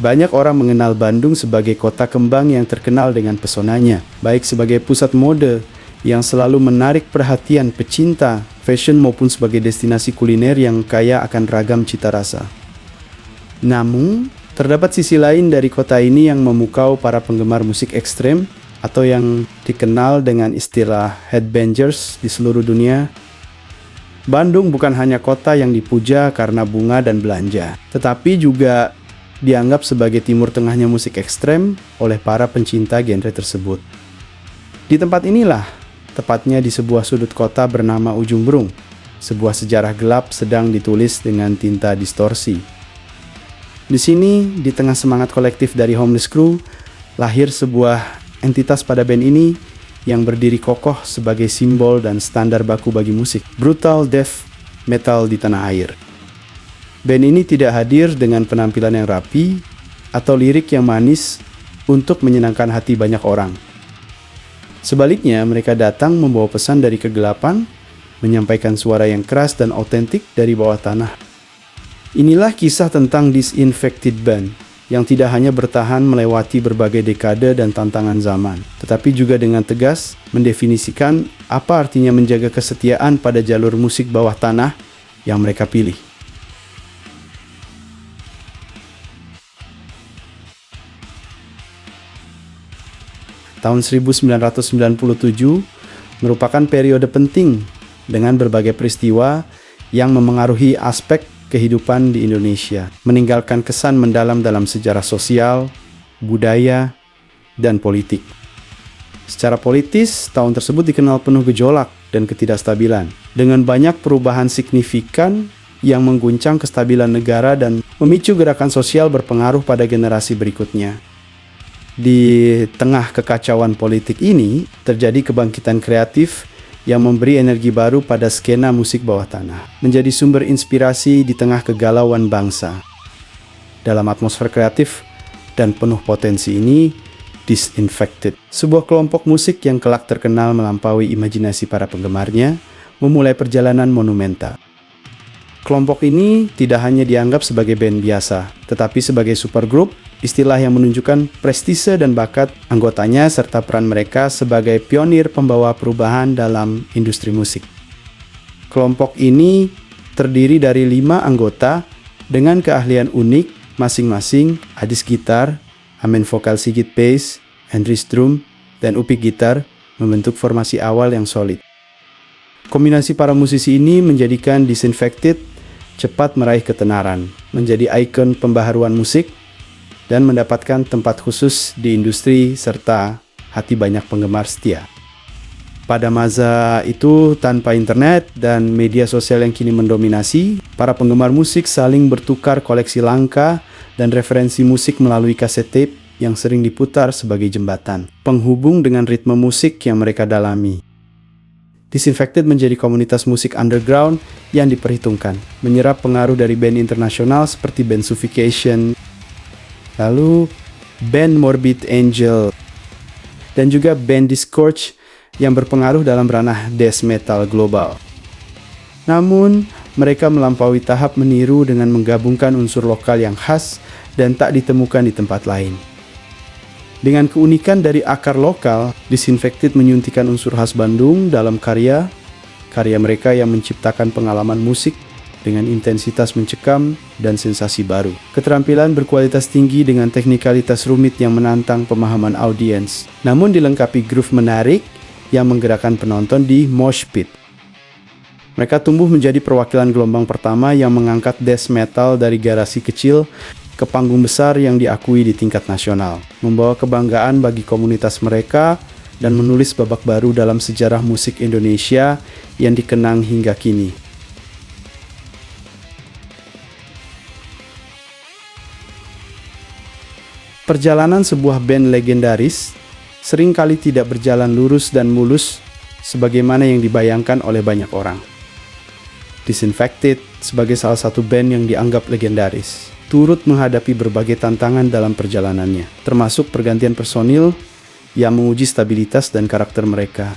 Banyak orang mengenal Bandung sebagai kota kembang yang terkenal dengan pesonanya, baik sebagai pusat mode yang selalu menarik perhatian pecinta fashion maupun sebagai destinasi kuliner yang kaya akan ragam cita rasa. Namun, terdapat sisi lain dari kota ini yang memukau para penggemar musik ekstrem atau yang dikenal dengan istilah headbangers di seluruh dunia. Bandung bukan hanya kota yang dipuja karena bunga dan belanja, tetapi juga dianggap sebagai timur tengahnya musik ekstrem oleh para pencinta genre tersebut. Di tempat inilah, tepatnya di sebuah sudut kota bernama Ujung Berung, sebuah sejarah gelap sedang ditulis dengan tinta distorsi. Di sini, di tengah semangat kolektif dari Homeless Crew, lahir sebuah entitas pada band ini yang berdiri kokoh sebagai simbol dan standar baku bagi musik brutal death metal di tanah air. Band ini tidak hadir dengan penampilan yang rapi atau lirik yang manis untuk menyenangkan hati banyak orang. Sebaliknya, mereka datang membawa pesan dari kegelapan, menyampaikan suara yang keras dan autentik dari bawah tanah. Inilah kisah tentang Disinfected Band, yang tidak hanya bertahan melewati berbagai dekade dan tantangan zaman, tetapi juga dengan tegas mendefinisikan apa artinya menjaga kesetiaan pada jalur musik bawah tanah yang mereka pilih. Tahun 1997 merupakan periode penting dengan berbagai peristiwa yang memengaruhi aspek kehidupan di Indonesia, meninggalkan kesan mendalam dalam sejarah sosial, budaya, dan politik. Secara politis, tahun tersebut dikenal penuh gejolak dan ketidakstabilan, dengan banyak perubahan signifikan yang mengguncang kestabilan negara dan memicu gerakan sosial berpengaruh pada generasi berikutnya. Di tengah kekacauan politik ini, terjadi kebangkitan kreatif yang memberi energi baru pada skena musik bawah tanah, menjadi sumber inspirasi di tengah kegalauan bangsa. Dalam atmosfer kreatif dan penuh potensi ini, Disinfected, sebuah kelompok musik yang kelak terkenal melampaui imajinasi para penggemarnya, memulai perjalanan monumental. Kelompok ini tidak hanya dianggap sebagai band biasa, tetapi sebagai supergroup, istilah yang menunjukkan prestise dan bakat anggotanya serta peran mereka sebagai pionir pembawa perubahan dalam industri musik. Kelompok ini terdiri dari 5 anggota dengan keahlian unik masing-masing. Adis gitar, Amen vokal, Sigit bass, Andries drum, dan Upik gitar membentuk formasi awal yang solid. Kombinasi para musisi ini menjadikan Disinfected cepat meraih ketenaran, menjadi ikon pembaharuan musik, dan mendapatkan tempat khusus di industri serta hati banyak penggemar setia. Pada masa itu, tanpa internet dan media sosial yang kini mendominasi, para penggemar musik saling bertukar koleksi langka dan referensi musik melalui kaset tape yang sering diputar sebagai jembatan penghubung dengan ritme musik yang mereka dalami. Disinfected menjadi komunitas musik underground yang diperhitungkan, menyerap pengaruh dari band internasional seperti band Suffocation, lalu band Morbid Angel, dan juga band Discourage yang berpengaruh dalam ranah death metal global. Namun, mereka melampaui tahap meniru dengan menggabungkan unsur lokal yang khas dan tak ditemukan di tempat lain. Dengan keunikan dari akar lokal, Disinfected menyuntikkan unsur khas Bandung dalam karya mereka yang menciptakan pengalaman musik dengan intensitas mencekam dan sensasi baru. Keterampilan berkualitas tinggi dengan teknikalitas rumit yang menantang pemahaman audiens, namun dilengkapi groove menarik yang menggerakkan penonton di mosh pit. Mereka tumbuh menjadi perwakilan gelombang pertama yang mengangkat death metal dari garasi kecil ke panggung besar yang diakui di tingkat nasional, membawa kebanggaan bagi komunitas mereka dan menulis babak baru dalam sejarah musik Indonesia yang dikenang hingga kini. Perjalanan sebuah band legendaris seringkali tidak berjalan lurus dan mulus sebagaimana yang dibayangkan oleh banyak orang. Disinfected sebagai salah satu band yang dianggap legendaris, turut menghadapi berbagai tantangan dalam perjalanannya, termasuk pergantian personil yang menguji stabilitas dan karakter mereka.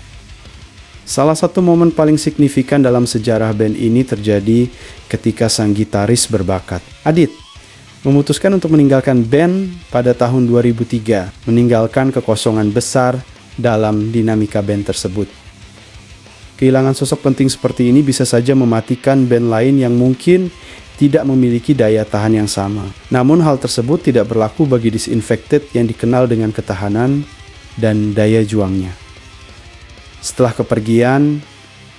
Salah satu momen paling signifikan dalam sejarah band ini terjadi ketika sang gitaris berbakat, Adit, memutuskan untuk meninggalkan band pada tahun 2003, meninggalkan kekosongan besar dalam dinamika band tersebut. Kehilangan sosok penting seperti ini bisa saja mematikan band lain yang mungkin tidak memiliki daya tahan yang sama. Namun hal tersebut tidak berlaku bagi Disinfected yang dikenal dengan ketahanan dan daya juangnya. Setelah kepergian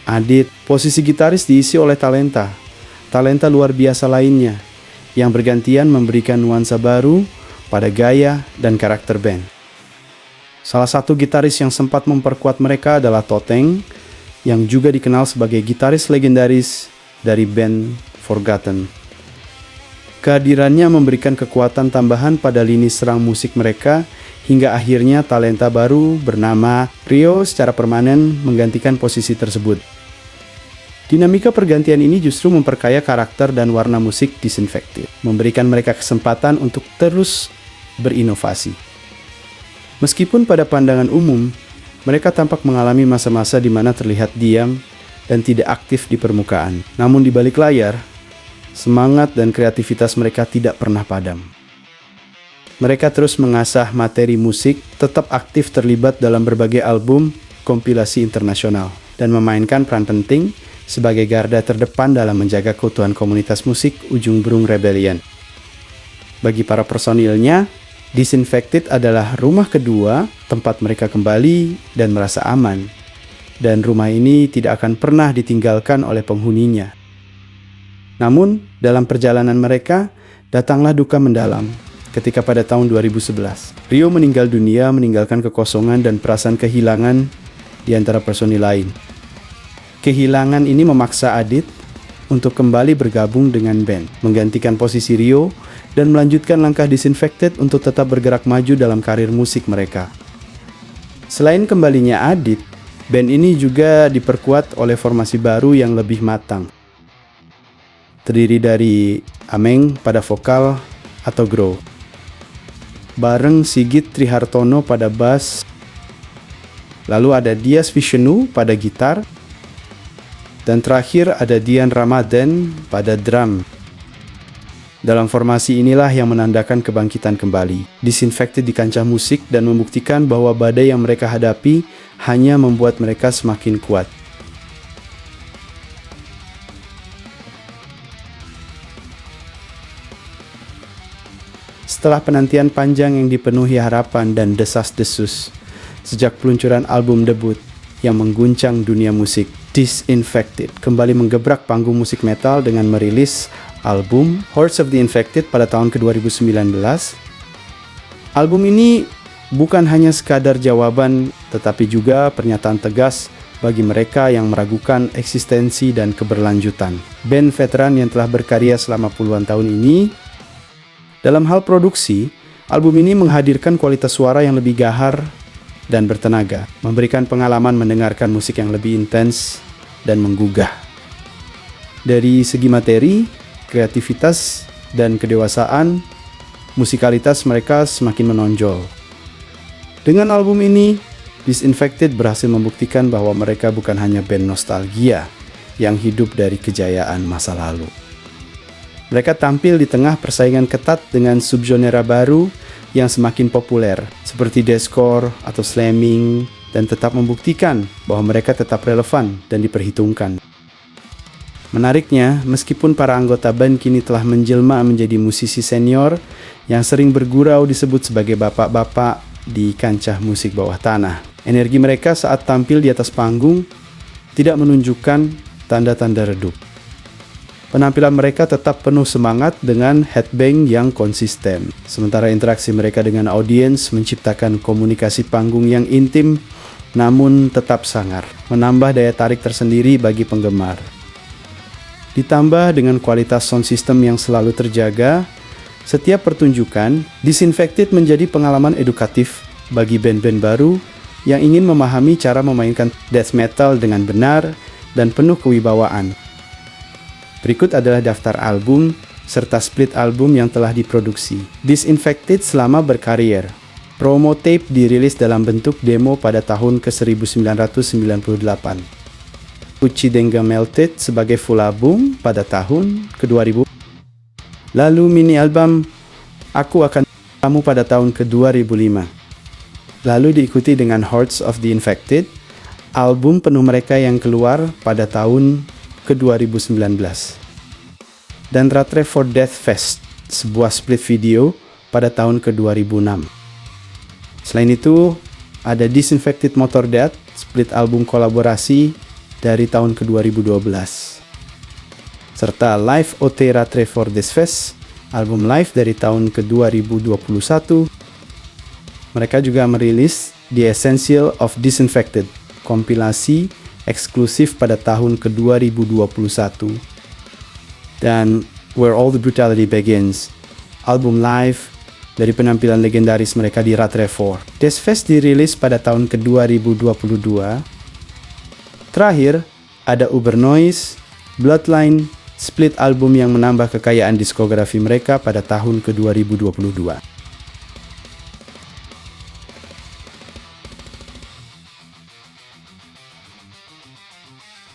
Adit, posisi gitaris diisi oleh talenta luar biasa lainnya yang bergantian memberikan nuansa baru pada gaya dan karakter band. Salah satu gitaris yang sempat memperkuat mereka adalah Toteng, yang juga dikenal sebagai gitaris legendaris dari band Forgotten. Kehadirannya memberikan kekuatan tambahan pada lini serang musik mereka, hingga akhirnya talenta baru bernama Rio secara permanen menggantikan posisi tersebut. Dinamika pergantian ini justru memperkaya karakter dan warna musik Disinfected, memberikan mereka kesempatan untuk terus berinovasi. Meskipun pada pandangan umum, mereka tampak mengalami masa-masa di mana terlihat diam dan tidak aktif di permukaan. Namun di balik layar, semangat dan kreativitas mereka tidak pernah padam. Mereka terus mengasah materi musik, tetap aktif terlibat dalam berbagai album kompilasi internasional, dan memainkan peran penting sebagai garda terdepan dalam menjaga keutuhan komunitas musik Ujung Berung Rebellion. Bagi para personilnya, Disinfected adalah rumah kedua tempat mereka kembali dan merasa aman. Dan rumah ini tidak akan pernah ditinggalkan oleh penghuninya. Namun, dalam perjalanan mereka, datanglah duka mendalam ketika pada tahun 2011, Rio meninggal dunia meninggalkan kekosongan dan perasaan kehilangan di antara personil lain. Kehilangan ini memaksa Adit untuk kembali bergabung dengan band, menggantikan posisi Rio, dan melanjutkan langkah Disinfected untuk tetap bergerak maju dalam karir musik mereka. Selain kembalinya Adit, band ini juga diperkuat oleh formasi baru yang lebih matang. Terdiri dari Ameng pada vokal atau Grow, bareng Sigit Trihartono pada bass, lalu ada Dias Vishnu pada gitar, dan terakhir ada Dian Ramadan pada drum. Dalam formasi inilah yang menandakan kebangkitan kembali Disinfected di kancah musik dan membuktikan bahwa badai yang mereka hadapi hanya membuat mereka semakin kuat. Setelah penantian panjang yang dipenuhi harapan dan desas-desus sejak peluncuran album debut yang mengguncang dunia musik, Disinfected kembali menggebrak panggung musik metal dengan merilis album Hordes of the Infected pada tahun ke-2019. Album ini bukan hanya sekadar jawaban, tetapi juga pernyataan tegas bagi mereka yang meragukan eksistensi dan keberlanjutan band veteran yang telah berkarya selama puluhan tahun ini. Dalam hal produksi, album ini menghadirkan kualitas suara yang lebih gahar dan bertenaga, memberikan pengalaman mendengarkan musik yang lebih intens dan menggugah. Dari segi materi, kreativitas, dan kedewasaan, musikalitas mereka semakin menonjol. Dengan album ini, Disinfected berhasil membuktikan bahwa mereka bukan hanya band nostalgia yang hidup dari kejayaan masa lalu. Mereka tampil di tengah persaingan ketat dengan subgenre baru yang semakin populer, seperti deathcore atau slamming, dan tetap membuktikan bahwa mereka tetap relevan dan diperhitungkan. Menariknya, meskipun para anggota band kini telah menjelma menjadi musisi senior yang sering bergurau disebut sebagai bapak-bapak di kancah musik bawah tanah, energi mereka saat tampil di atas panggung tidak menunjukkan tanda-tanda redup. Penampilan mereka tetap penuh semangat dengan headbang yang konsisten. Sementara interaksi mereka dengan audiens menciptakan komunikasi panggung yang intim namun tetap sangar, menambah daya tarik tersendiri bagi penggemar. Ditambah dengan kualitas sound system yang selalu terjaga, setiap pertunjukan Disinfected menjadi pengalaman edukatif bagi band-band baru yang ingin memahami cara memainkan death metal dengan benar dan penuh kewibawaan. Berikut adalah daftar album serta split album yang telah diproduksi Disinfected selama berkarir. Promo tape dirilis dalam bentuk demo pada tahun ke-1998. Uchi Denga Melted sebagai full album pada tahun ke-2000. Lalu mini album Aku Akan Kamu pada tahun ke-2005. Lalu diikuti dengan Hearts of the Infected, album penuh mereka yang keluar pada tahun ke-2019. Dan Ratre for Death Fest, sebuah split video pada tahun ke-2006. Selain itu, ada Disinfected Motorhead, split album kolaborasi dari tahun ke-2012. Serta Live OT Ratre for Death Fest, album live dari tahun ke-2021. Mereka juga merilis The Essential of Disinfected, kompilasi eksklusif pada tahun ke-2021. Dan Where All the Brutality Begins, album live dari penampilan legendaris mereka di Ratre 4. Death Fest dirilis pada tahun ke-2022. Terakhir, ada Ubernoise, Bloodline, split album yang menambah kekayaan diskografi mereka pada tahun ke-2022.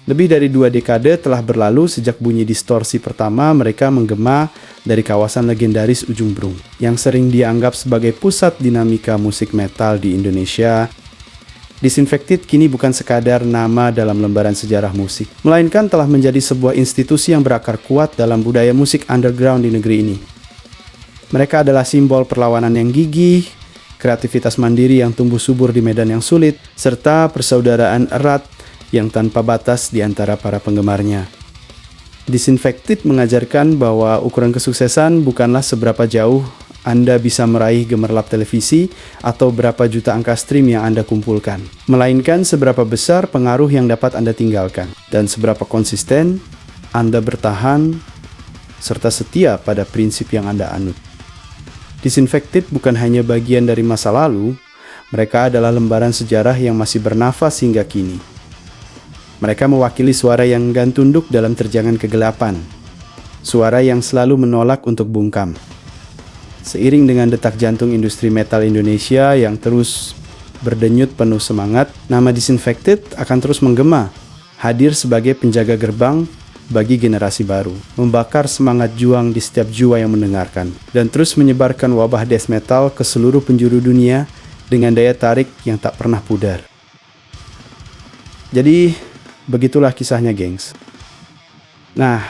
Lebih dari 2 dekade telah berlalu sejak bunyi distorsi pertama mereka menggema dari kawasan legendaris Ujung Berung, yang sering dianggap sebagai pusat dinamika musik metal di Indonesia. Disinfected kini bukan sekadar nama dalam lembaran sejarah musik, melainkan telah menjadi sebuah institusi yang berakar kuat dalam budaya musik underground di negeri ini. Mereka adalah simbol perlawanan yang gigih, kreativitas mandiri yang tumbuh subur di medan yang sulit, serta persaudaraan erat yang tanpa batas di antara para penggemarnya. Disinfected mengajarkan bahwa ukuran kesuksesan bukanlah seberapa jauh Anda bisa meraih gemerlap televisi atau berapa juta angka stream yang Anda kumpulkan, melainkan seberapa besar pengaruh yang dapat Anda tinggalkan, dan seberapa konsisten Anda bertahan serta setia pada prinsip yang Anda anut. Disinfected bukan hanya bagian dari masa lalu, mereka adalah lembaran sejarah yang masih bernafas hingga kini. Mereka mewakili suara yang enggan tunduk dalam terjangan kegelapan, suara yang selalu menolak untuk bungkam. Seiring dengan detak jantung industri metal Indonesia yang terus berdenyut penuh semangat, nama Disinfected akan terus menggema, hadir sebagai penjaga gerbang bagi generasi baru, membakar semangat juang di setiap jiwa yang mendengarkan, dan terus menyebarkan wabah death metal ke seluruh penjuru dunia dengan daya tarik yang tak pernah pudar. Jadi, begitulah kisahnya, gengs. Nah,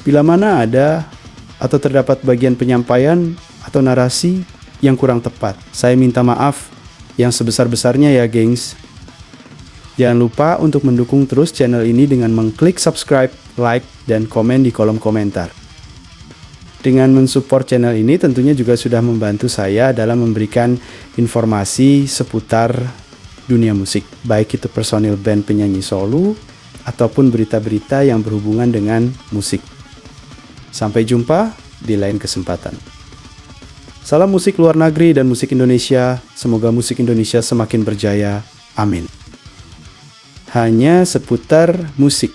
bila mana ada atau terdapat bagian penyampaian atau narasi yang kurang tepat, saya minta maaf yang sebesar-besarnya ya, gengs. Jangan lupa untuk mendukung terus channel ini dengan mengklik subscribe, like, dan komen di kolom komentar. Dengan mensupport channel ini tentunya juga sudah membantu saya dalam memberikan informasi seputar dunia musik, baik itu personil band penyanyi solo ataupun berita-berita yang berhubungan dengan musik. Sampai jumpa di lain kesempatan. Salam musik luar negeri dan musik Indonesia. Semoga musik Indonesia semakin berjaya. Amin. Hanya seputar musik.